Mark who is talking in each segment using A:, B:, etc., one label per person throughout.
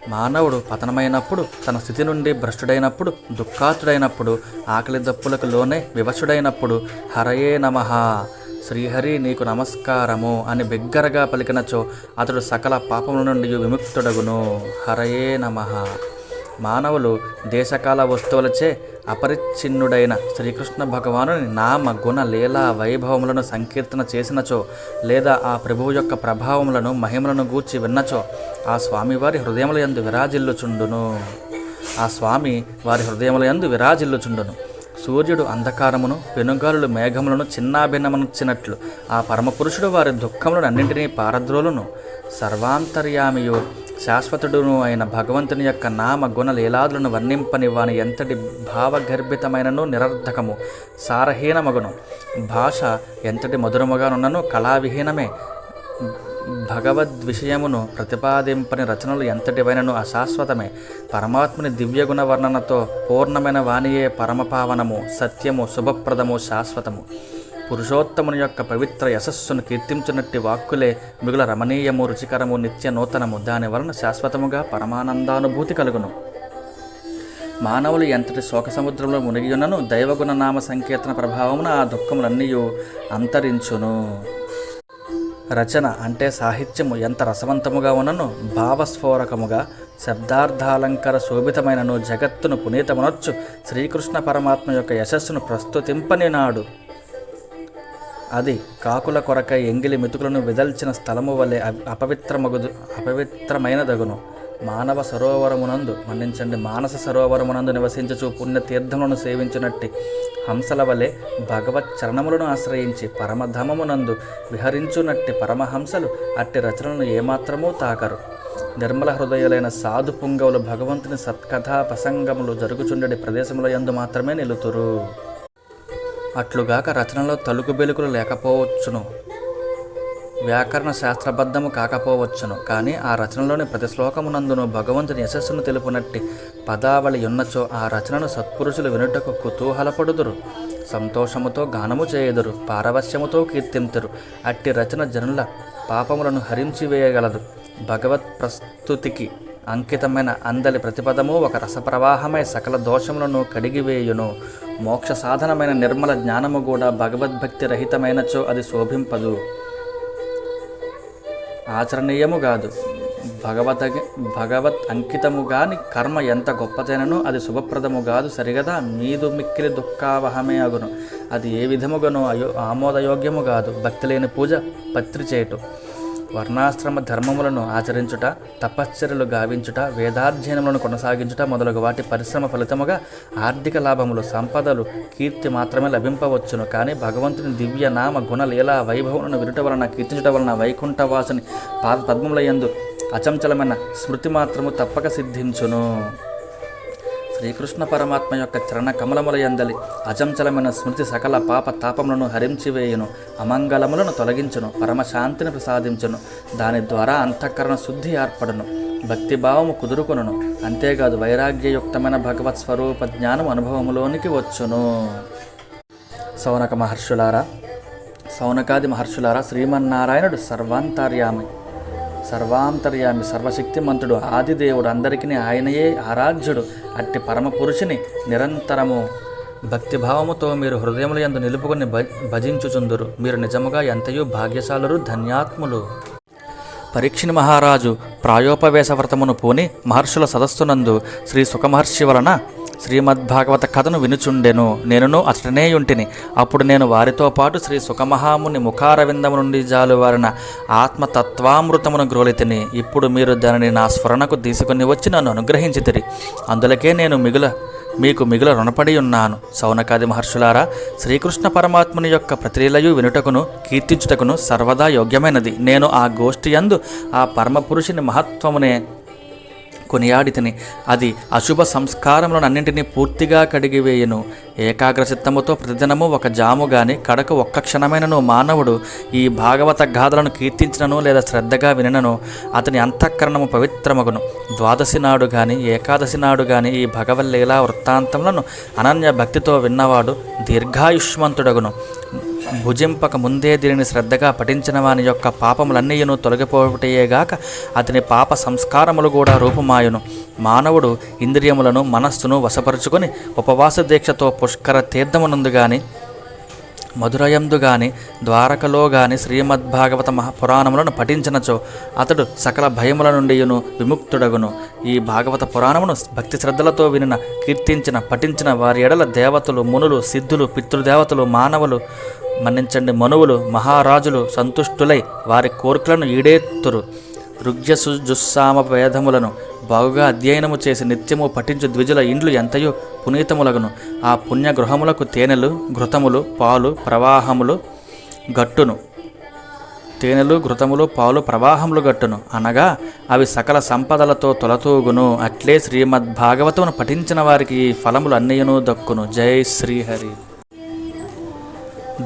A: మానవుడు పతనమైనప్పుడు, తన స్థితి నుండి భ్రష్టుడైనప్పుడు, దుఃఖాతుడైనప్పుడు, ఆకలి దప్పులకు లోనే వివశుడైనప్పుడు హరయే నమః, శ్రీహరి నీకు నమస్కారము అని బిగ్గరగా పలికినచో అతడు సకల పాపముల నుండి విముక్తుడగును. హరయే నమః. మానవులు దేశకాల వస్తువులచే అపరిచ్ఛిన్నుడైన శ్రీకృష్ణ భగవానుని నామ గుణ లీలా వైభవములను సంకీర్తన చేసినచో, లేదా ఆ ప్రభువు యొక్క ప్రభావములను మహిమలను గూర్చి విన్నచో, ఆ స్వామివారి హృదయములయందు విరాజిల్లుచుండును. ఆ స్వామి వారి హృదయములయందు విరాజిల్లుచుండును. సూర్యుడు అంధకారమును, పెనుగాలులు మేఘములను చిన్నాభిన్నమనొచ్చినట్లు ఆ పరమపురుషుడు వారి దుఃఖములను అన్నింటినీ పారద్రోలును. సర్వాంతర్యామియు శాశ్వతుడును అయిన భగవంతుని యొక్క నామ గుణ లీలాదులను వర్ణింపని వాని ఎంతటి భావగర్భితమైనను నిరర్ధకము, సారహీనమగును. భాష ఎంతటి మధురముగానున్నను కళావిహీనమే. భగవద్విషయమును ప్రతిపాదింపని రచనలు ఎంతటివైనను అశాశ్వతమే. పరమాత్ముని దివ్యగుణ వర్ణనతో పూర్ణమైన వాణియే పరమపావనము, సత్యము, శుభప్రదము, శాశ్వతము. పురుషోత్తముని యొక్క పవిత్ర యశస్సును కీర్తించున్నట్టి వాక్కులే మిగుల రమణీయము, రుచికరము, నిత్య నూతనము. దాని వలన శాశ్వతముగా పరమానందానుభూతి కలుగును. మానవులు ఎంతటి శోక సముద్రంలో మునిగియున్నను దైవగుణ నామ సంకీర్తన ప్రభావమున ఆ దుఃఖములన్నీ అంతరించును. రచన అంటే సాహిత్యము ఎంత రసవంతముగా ఉన్నను, భావస్ఫోరకముగా, శబ్దార్థాలంకర శోభితమైనను జగత్తును పునీతమునొచ్చు శ్రీకృష్ణ పరమాత్మ యొక్క యశస్సును ప్రస్తుతింపని నాడు అది కాకుల కొరకై ఎంగిలి మెతుకులను విదల్చిన స్థలము వలె అపవిత్రమైనదగును. మానస సరోవరమునందు నివసించుచు పుణ్యతీర్థములను సేవించినట్టి హంసల వలె భగవత్ చరణములను ఆశ్రయించి పరమధామమునందు విహరించునట్టి పరమహంసలు అట్టి రచనలను ఏమాత్రమూ తాకరు. నిర్మల హృదయులైన సాధు పుంగవులు భగవంతుని సత్కథా ప్రసంగములు జరుగుచుండెడి ప్రదేశముల యందు మాత్రమే నిలుతురు. అట్లుగాక రచనలో తలుకు బెలుకులు లేకపోవచ్చును, వ్యాకరణ శాస్త్రబద్ధము కాకపోవచ్చును. కానీ ఆ రచనలోని ప్రతి శ్లోకమునందును భగవంతుని యశస్సును తెలుపునట్టి పదావళి ఉన్నచో ఆ రచనను సత్పురుషులు వినుటకు కుతూహలపడుదురు, సంతోషముతో గానము చేయుదురు, పారవశ్యముతో కీర్తింతురు. అట్టి రచన జనుల పాపములను హరించివేయగలదు. భగవత్ ప్రస్తుతికి అంకితమైన అందలి ప్రతిపదము ఒక రసప్రవాహమై సకల దోషములను కడిగివేయును. మోక్ష సాధనమైన నిర్మల జ్ఞానము కూడా భగవద్భక్తి రహితమైనచో అది శోభింపదు, ఆచరణీయము కాదు. భగవత్ అంకితము గాని కర్మ ఎంత గొప్పదైనను అది శుభప్రదము కాదు సరిగదా. మీదు మిక్కిలి దుఃఖావహమే అగును. అది ఏ విధముగానో ఆమోదయోగ్యము కాదు. భక్తి లేని పూజ పత్రి చేయుట, వర్ణాశ్రమ ధర్మములను ఆచరించుట, తపశ్చర్యలు గావించుట, వేదాధ్యయనములను కొనసాగించుట మొదలగు వాటి పరిశ్రమ ఫలితముగా ఆర్థిక లాభములు, సంపదలు, కీర్తి మాత్రమే లభింపవచ్చును. కానీ భగవంతుని దివ్య నామ గుణ లీలా వైభవములను వినుట వలన, కీర్తించుట వలన వైకుంఠవాసుని పద్మములయందు అచంచలమైన స్మృతి మాత్రము తప్పక సిద్ధించును. శ్రీకృష్ణ పరమాత్మ యొక్క చరణ కమలములయందలి అచంచలమైన స్మృతి సకల పాప తాపములను హరించివేయును, అమంగళములను తొలగించును, పరమశాంతిని ప్రసాదించును. దాని ద్వారా అంతఃకరణ శుద్ధి ఏర్పడును, భక్తిభావము కుదురుకొనును. అంతేకాదు వైరాగ్యయుక్తమైన భగవత్ స్వరూప జ్ఞానం అనుభవములోనికి వచ్చును. సౌనకాది మహర్షులారా, శ్రీమన్నారాయణుడు సర్వాంతర్యామి, సర్వశక్తిమంతుడు, ఆదిదేవుడు, అందరికీ ఆయనయే ఆరాధ్యుడు. అట్టి పరమపురుషుని నిరంతరము భక్తిభావముతో మీరు హృదయముల యందు నిలుపుకొని భజించుచుందురు. మీరు నిజముగా ఎంతయో భాగ్యశాలురు, ధన్యాత్ములు. పరీక్షిని మహారాజు ప్రాయోపవేశ వ్రతమును పూని మహర్షుల సదస్సునందు శ్రీ సుఖమహర్షి వలన శ్రీమద్భాగవత కథను వినుచుండెను. నేనును అతడనేయుంటిని. అప్పుడు నేను వారితో పాటు శ్రీ సుఖమహాముని ముఖారవిందము నుండి జాలువారిన ఆత్మతత్వామృతమును గ్రోలితిని. ఇప్పుడు మీరు దానిని నా స్ఫురణకు తీసుకుని వచ్చి నన్ను అనుగ్రహించితిరి. అందులకే నేను మీకు మిగుల రుణపడి ఉన్నాను. సౌనకాది మహర్షులారా, శ్రీకృష్ణ పరమాత్ముని యొక్క ప్రతిలీలయు వినుటకును కీర్తించుటకును సర్వదా యోగ్యమైనది. నేను ఆ గోష్ఠి యందు ఆ పరమపురుషుని మహత్వమునే కొనియాడితిని. అది అశుభ సంస్కారములను అన్నింటినీ పూర్తిగా కడిగివేయును. ఏకాగ్రచిత్తముతో ప్రతిదినము ఒక జాము గాని కడకు ఒక్క క్షణమైనను మానవుడు ఈ భాగవత గాథలను కీర్తించినను లేదా శ్రద్ధగా వినను అతని అంతఃకరణము పవిత్రమగును. ద్వాదశి నాడు గాని ఏకాదశి నాడు గాని ఈ భగవల్లీలా వృత్తాంతములను అనన్య భక్తితో విన్నవాడు దీర్ఘాయుష్మంతుడగును. భుజింపక ముందే దీనిని శ్రద్ధగా పఠించిన వాని యొక్క పాపములన్నీయును తొలగిపోవటయేగాక అతని పాప సంస్కారములు కూడా రూపుమాయును. మానవుడు ఇంద్రియములను మనస్సును వశపరుచుకొని ఉపవాస దీక్షతో పుష్కర తీర్థమునందు గాని మధురయందు గాని ద్వారకలో గాని శ్రీమద్భాగవత మహాపురాణములను పఠించినచో అతడు సకల భయముల నుండియును విముక్తుడగును. ఈ భాగవత పురాణమును భక్తి శ్రద్ధలతో వినిన, కీర్తించిన, పఠించిన వారి ఎడల దేవతలు, మునులు, సిద్ధులు, పితృదేవతలు, మనువులు, మహారాజులు సంతుష్టులై వారి కోరికలను ఈడేత్తురు. ఋగ్యజుస్సామ వేదములను బాగుగా అధ్యయనము చేసి నిత్యము పఠించు ద్విజుల ఇండ్లు ఎంతయో పునీతములగును. ఆ పుణ్యగృహములకు తేనెలు, ఘృతములు, పాలు ప్రవాహములు గట్టును. అనగా అవి సకల సంపదలతో తొలతూగును. అట్లే శ్రీమద్భాగవతమును పఠించిన వారికి ఈ ఫలములు అన్నయ్యను దక్కును. జై శ్రీహరి.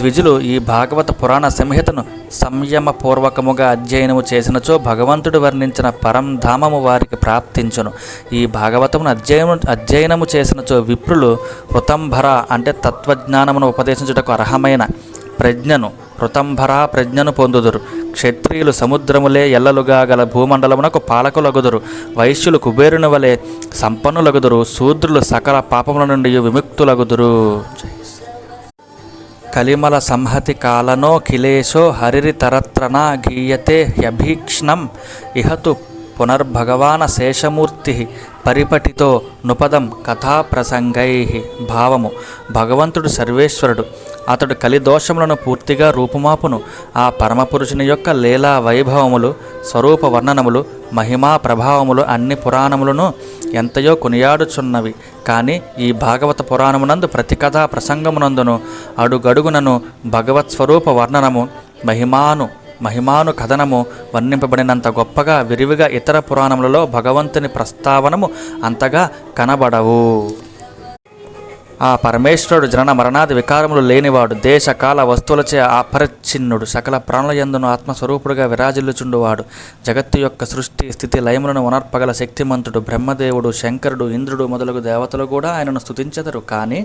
A: ద్విజులు ఈ భాగవత పురాణ సంహితను సంయమపూర్వకముగా అధ్యయనము చేసినచో భగవంతుడు వర్ణించిన పరంధామము వారికి ప్రాప్తించును. ఈ భాగవతమును అధ్యయనము చేసినచో విప్రులు ఋతంభర అంటే తత్వజ్ఞానమును ఉపదేశించుటకు అర్హమైన ప్రజ్ఞను పొందుదురు. క్షత్రియులు సముద్రములే ఎల్లలుగా గల భూమండలమునకు పాలకులగుదురు. వైశ్యులు కుబేరుని వలె సంపన్నులగుదురు. శూద్రులు సకల పాపముల నుండి విముక్తులగుదురు. కలిమల సంహతి కాలనో కిలేశో హరిరి తరత్రనా గీయతే హ్యభీక్ష్ణం ఇహతు పునర్భగవాన శేషమూర్తి పరిపటితో నుపదం కథాప్రసంగై. భావము: భగవంతుడు సర్వేశ్వరుడు. అతడు కలిదోషములను పూర్తిగా రూపుమాపును. ఆ పరమపురుషుని యొక్క లీలా వైభవములు, స్వరూప వర్ణనములు, మహిమా ప్రభావములు అన్ని పురాణములను ఎంతయో కొనియాడుచున్నవి. కానీ ఈ భాగవత పురాణమునందు ప్రతి కథా ప్రసంగమునందును అడుగడుగునను భగవత్ స్వరూప వర్ణనము, మహిమాను కథనము వర్ణింపబడినంత గొప్పగా విరివిగా ఇతర పురాణములలో భగవంతుని ప్రస్తావనము అంతగా కనబడవు. ఆ పరమేశ్వరుడు జనన మరణాది వికారములు లేనివాడు, దేశకాల వస్తువులచే అపరిచ్ఛిన్నుడు, సకల ప్రాణుల యందును ఆత్మస్వరూపుడుగా విరాజిల్లుచుండువాడు. జగత్తు యొక్క సృష్టి స్థితి లయములను ఉనర్పగల శక్తిమంతుడు. బ్రహ్మదేవుడు, శంకరుడు, ఇంద్రుడు మొదలగు దేవతలు కూడా ఆయనను స్తుతించెదరు. కానీ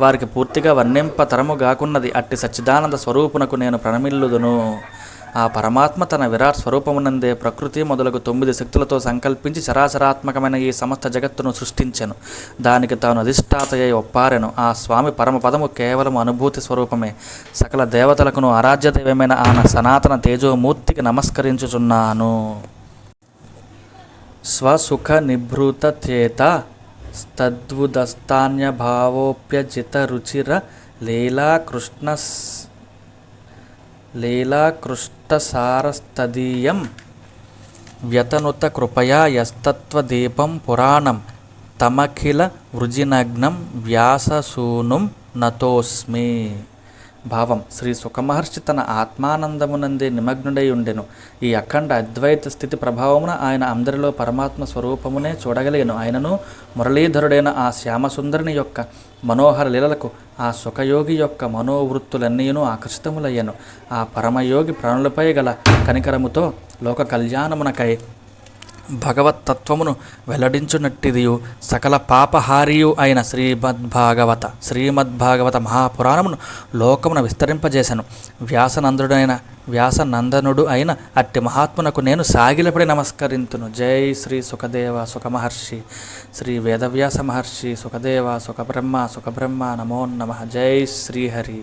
A: వారికి పూర్తిగా వర్ణింపతరము గాకున్నది. అట్టి సచ్చిదానంద స్వరూపునకు నేను ప్రణమిల్లుదును. ఆ పరమాత్మ తన విరాట్ స్వరూపమునందే ప్రకృతి మొదలగు 9 శక్తులతో సంకల్పించి చరాచరాత్మకమైన ఈ సమస్త జగత్తును సృష్టించెను. దానికి తాను అధిష్టాతయ్య ఒప్పారెను. ఆ స్వామి పరమపదము కేవలం అనుభూతి స్వరూపమే. సకల దేవతలకును ఆరాధ్య దైవమైన ఆయన సనాతన తేజోమూర్తికి నమస్కరించుచున్నాను. స్వసుఖ నిభృత చేత తద్వుదస్తాన్య భావోప్యజిత రుచిర లీలాకృష్టసారస్తదీయం వ్యతనుత కృపయా యస్తత్వదీపం పురాణం తమఖిల వృజినగ్నం వ్యాససూనుం నతోస్మి. భావం: శ్రీ సుఖమహర్షి తన ఆత్మానందమునందే నిమగ్నుడై ఉండెను. ఈ అఖండ అద్వైత స్థితి ప్రభావమున ఆయన అందరిలో పరమాత్మ స్వరూపమునే చూడగలిగెను. ఆయనను మురళీధరుడైన ఆ శ్యామసుందరిని యొక్క మనోహర లీలలకు ఆ సుఖయోగి యొక్క మనోవృత్తులన్నీను ఆకర్షితములయ్యను. ఆ పరమయోగి ప్రాణులపై గల కనికరముతో లోక కళ్యాణమునకై భగవత్తత్వమును వెల్లడించునట్టిదియు సకల పాపహారియు అయిన శ్రీమద్భాగవత మహాపురాణమును లోకమున విస్తరింపజేశాను. వ్యాసనందనుడు అయిన అట్టి మహాత్మునకు నేను సాగిలపడి నమస్కరింతును. జై శ్రీ సుఖదేవ సుఖమహర్షి, శ్రీ వేదవ్యాస మహర్షి, సుఖదేవ సుఖబ్రహ్మ నమో నమః. జై శ్రీహరి.